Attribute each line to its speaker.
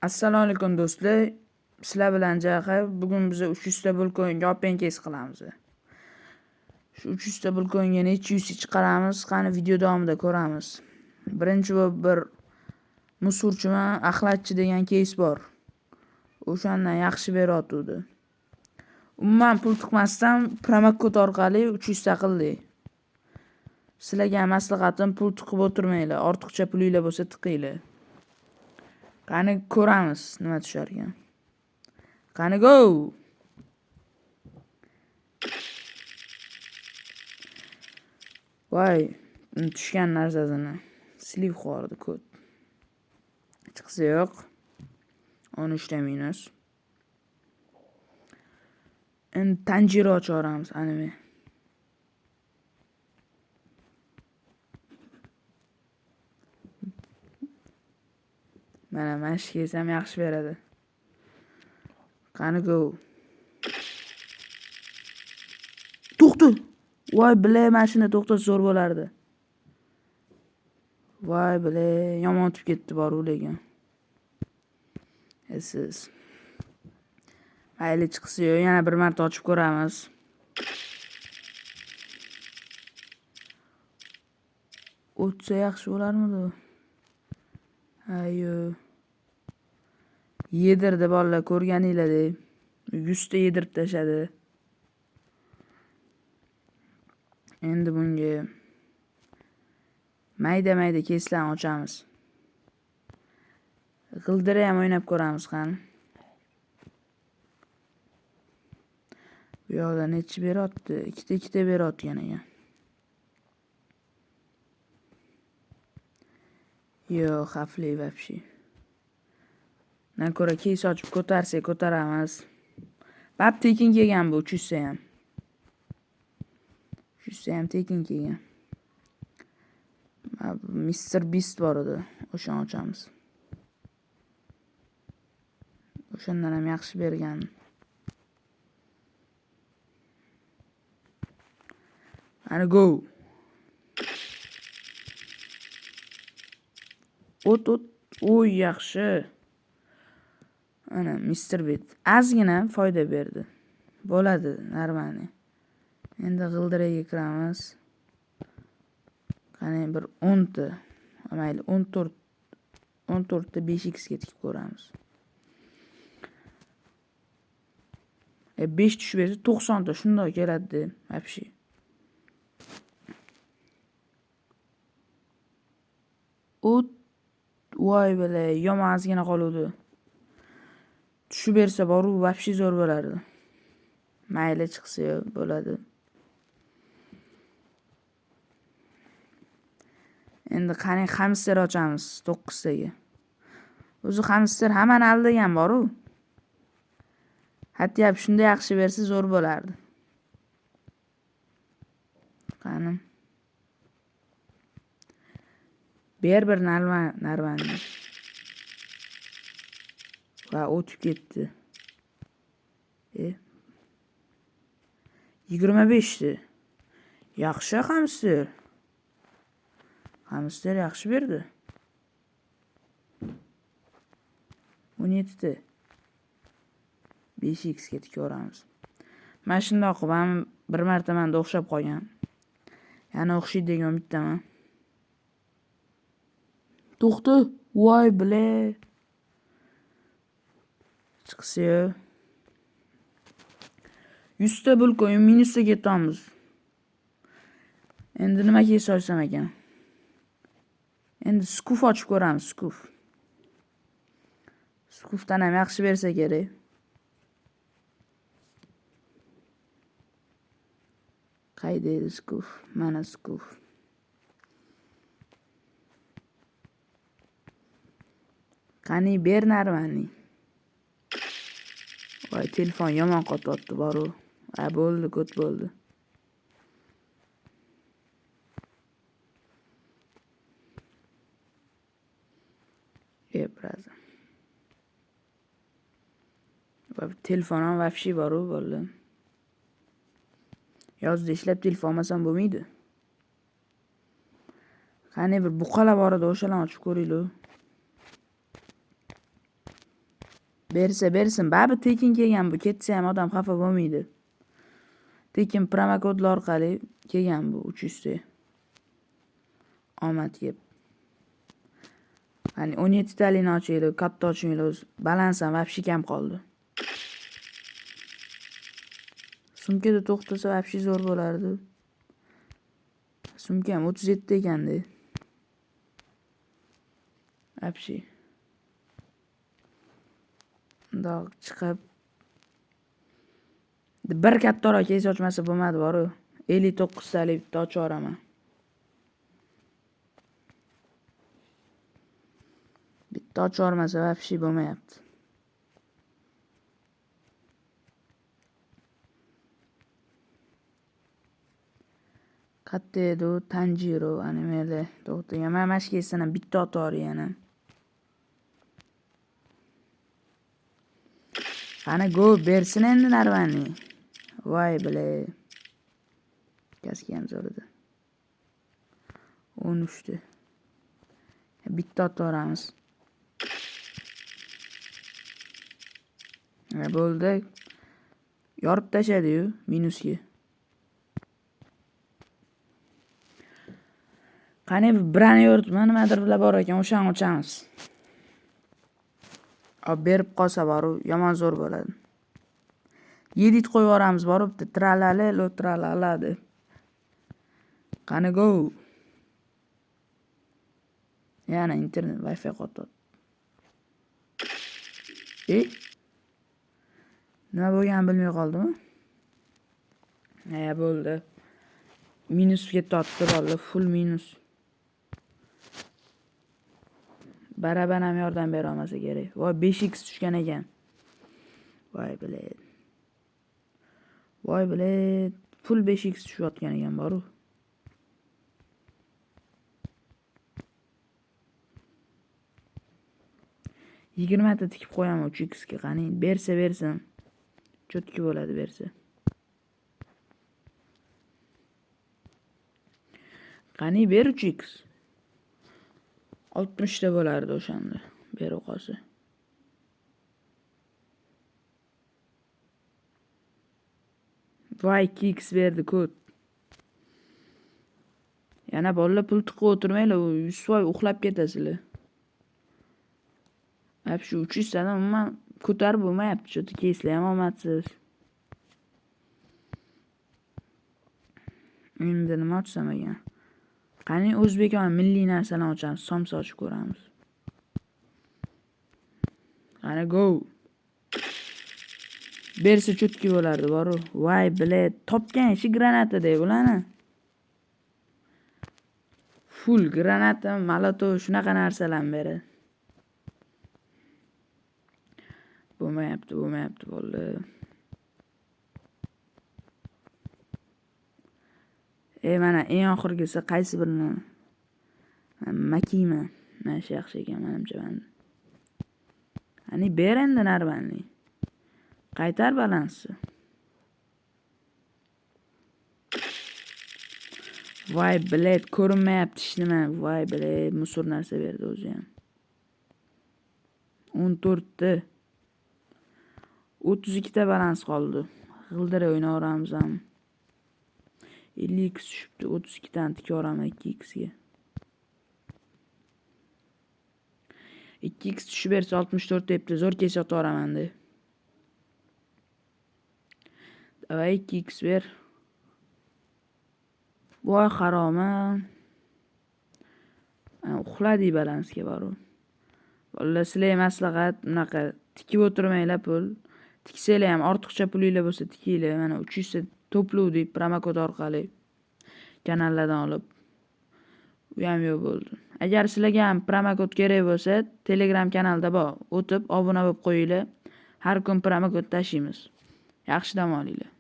Speaker 1: Assalomu alaykum do'stlar. Sizlar bilan Jaha. Bugun biz 300 ta bulkoinga openkes qilamiz. Shu 300 ta bulkoinga necha yuz chiqaramiz, qani video davomida ko'ramiz. Birinchi bir musurchima axlatchi degan keys bor. O'shandan yaxshi beryotdi. Umuman pul tiqmasdan promokod orqali 300 ta qildik. Sizlarga maslahatim pul tiqib o'tirmanglar. Ortiqcha pulinglar bo'lsa tiqinglar. Qani ko'ramiz nima tushar ekan. Qani go. Voy, tushgan narsasini silib qo'yardi kod. Chiqsa yo'q. 13 ta minus. Endi tanjiro ochoramiz anime. Mana mashq yesam yaxshi beradi. Qani go. To'xta. Voy bile mashina to'xtasa zo'r bo'lardi. Voy bile yomon o'tib ketdi boru lekin. Siz. Mayli chiqsa yana bir marta ochib ko'ramiz. O'tsa yaxshi bo'larmidi? Ayo. Yedirdi bolalar ko'rganinglar-dek. 100 ta yedirib tashadi. Endi bunga mayda keslarni ochamiz. G'ildira ham o'ynab ko'ramiz qani. Bu yoqda necha beryapti? Ikkita berayotgan ekan. Yo'q, xavfli vobshe. Nan ko'ra keys ochib ko'taramiz. Bab tekin kelgan bu 300 ta ham. 300 ta ham tekin kelgan. Mr. Beast bor edi. O'shani ochamiz. O'shandan ham yaxshi bergan. Ana go. O't. Oy yaxshi. Ana Mr. Beast. Ozgina foyda berdi. Bo'ladi, normal. Endi g'ildiraga kiramiz. Qani bir 10 ta. Mayli 14 ta 5x ga tikib ko'ramiz. 5 tushib bersa 90 ta shunday keladi, vobshe. Voy bile, yomon ozgina qoluvdi. Tushib bersa boru vobshe zo'r bo'lardi. Mayli chiqsa bo'ladi. Endi qani hamster ochamiz 9 taga. O'zi hamster hammani aldagan boru. Hatto shunda yaxshi bersa zo'r bo'lardi. Qani. Bir narvan. Va o'tib ketdi. 25 ta. Yaxshi hamster. Hamster yaxshi berdi. 17 ta. 5x ga tikib mana shunday qilib bir marta menda o'xshab qolgan. Yana o'xshaydi degan umiddaman. To'xta. Voy bile. Chiqsa 100 ta bulkoin minusga ketamiz. Endi nima keys ochsam ekan? Endi skuf ochib ko'ramiz, skuf. Skufdan ham yaxshi bersa kerak. Qayda edi skuf? Mana skuf. Qani ber narvani. Voy, telefon yomon qotyapti boru. Bo'ldi, ko't bo'ldi. Biroz. Telefon ham vobshe boru bo'ldi. Yozda ishlab telefon olmasam bo'lmaydi. Qani bir buqalar bor edi, o'shalarni ochib ko'ringlar. bersin. Baribir tekin kelgan bu. Ketsa ham odam xafa bo'lmaydi. Tekin promokodlar orqali kelgan bu 300 ta. Omad yeb. Hani 17 talini ochaylik, katta ochmaylik. Balans ham vobshe kam qoldi. Sumkada to'xtasa vobshe zo'r bo'lardi. Sumka ham 37 ekanda. Vobshe. Bundoq chiqib bir kattaroq kes ochmasa bo'lmadi boru. 59 talik bitta ochib yuboraman. Bitta ochib yubormasa vobshe bo'lmayapti. Katta edi u Tanjiro animeli to'xtagan. Men mashq kesdan ham bitta otor yana. Qani go bersin endi narvani. Voy bile. Gaski ham zo'r edi. 13 ta. Bitta otoramiz. Bo'ldi. Yorib tashladi-yu minusga. Qani birani yoritma, nimadir bilib bor ekan, o'shani ochamiz. Ob berib qolsa boru yomon zo'r bo'ladi. Edit qo'yib yuboramiz borib, tralali, lotralaladi. Qani go. Yana internet Wi-Fi qotadi. Nima bo'lganini bilmay qoldimi? Bo'ldi. Minusga tortdi bo'ldi, full minus. Baraban ham yordam bera olmasa kerak. Voy 5x tushgan ekan. Voy biled. Full 5x tushayotgan ekan boru. Yigirmata tikib qo'yaman 3x ga. Qani bersin. Chotki bo'ladi bersa. Qani ber 3x. 60 ta bo'lardi o'shanda. Berib qolsa. Voy 2x berdi kod. Yana bolalar pul tiqib o'tirmanglar, yusvoy uxlab ketasizlar. Shu 300 tadan umuman ko'tarib bo'lmayapti. Shu keyslar ham omadsiz. Endi nima ochsam ekan? Qani O'zbekiston milliy narsalarni ochamiz, somsa ochib ko'ramiz. Qani go. Bersa chotki bo'lardi boru. Voy biled, topgan ishi granata deb ularni. Full granata, molotov shunaqa narsalarni beradi. Bo'lmayapti bo'ldi. Mana eng oxirgisi qaysi birini? Makima. Mana shu yaxshi ekan menimcha menda. Qani ber endi narvani. Qaytar balansni. Voy biled, ko'rinmayapti hech nima. Voy biled, musor narsa berdi o'zi ham. 14 ta. 32 ta balans qoldi. G'ildirab o'ynaveramiz ham. 50x tushibdi, 32 tani tikaveraman 2x ga. 2x tushib bersa 64 debdi, zo'r kesib otaveraman de. Davay 2x ber. Voy haroma. Uxladi balansga boru. Valla sizlar maslahat, bunaqa tikib o'tirmanglar pul. Tiksanglar ham ortiqcha pulinglar bo'lsa tikinglar. Mana 300 ta to'plovdik promokod orqali kanallardan olib. U ham yo'q bo'ldi. Agar sizlarga ham promokod kerak bo'lsa, Telegram kanalda bor. O'tib obuna bo'lib qo'yinglar. Har kun promokod tashiymiz. Yaxshi dam olinglar.